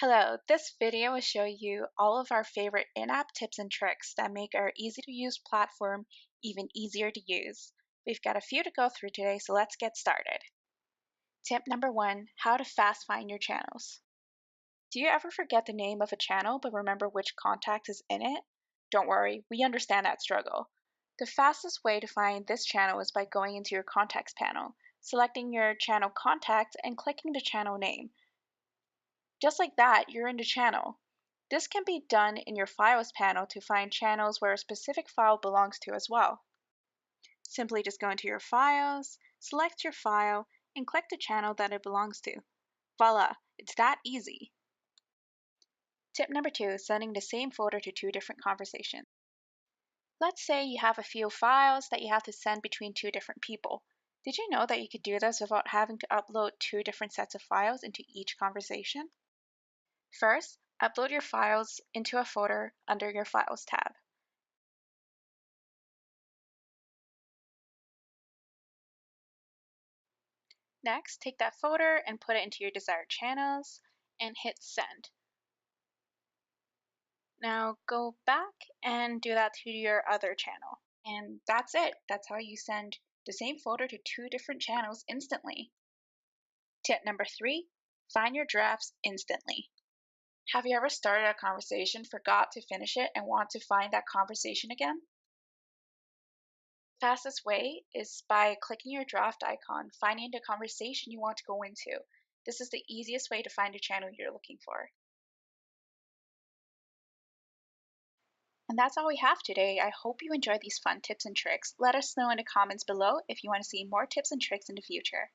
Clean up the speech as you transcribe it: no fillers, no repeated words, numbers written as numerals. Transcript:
Hello, this video will show you all of our favorite in-app tips and tricks that make our easy-to-use platform even easier to use. We've got a few to go through today, so let's get started. Tip number one, how to fast find your channels. Do you ever forget the name of a channel but remember which contact is in it? Don't worry, we understand that struggle. The fastest way to find this channel is by going into your contacts panel, selecting your channel contact, and clicking the channel name. Just like that, you're in the channel. This can be done in your Files panel to find channels where a specific file belongs to as well. Simply just go into your Files, select your file, and click the channel that it belongs to. Voila, it's that easy. Tip number two, sending the same folder to two different conversations. Let's say you have a few files that you have to send between two different people. Did you know that you could do this without having to upload two different sets of files into each conversation? First, upload your files into a folder under your Files tab. Next, take that folder and put it into your desired channels and hit send. Now go back and do that to your other channel. And that's it. That's how you send the same folder to two different channels instantly. Tip number three, find your drafts instantly. Have you ever started a conversation, forgot to finish it, and want to find that conversation again? Fastest way is by clicking your draft icon, finding the conversation you want to go into. This is the easiest way to find a channel you're looking for. And that's all we have today. I hope you enjoyed these fun tips and tricks. Let us know in the comments below if you want to see more tips and tricks in the future.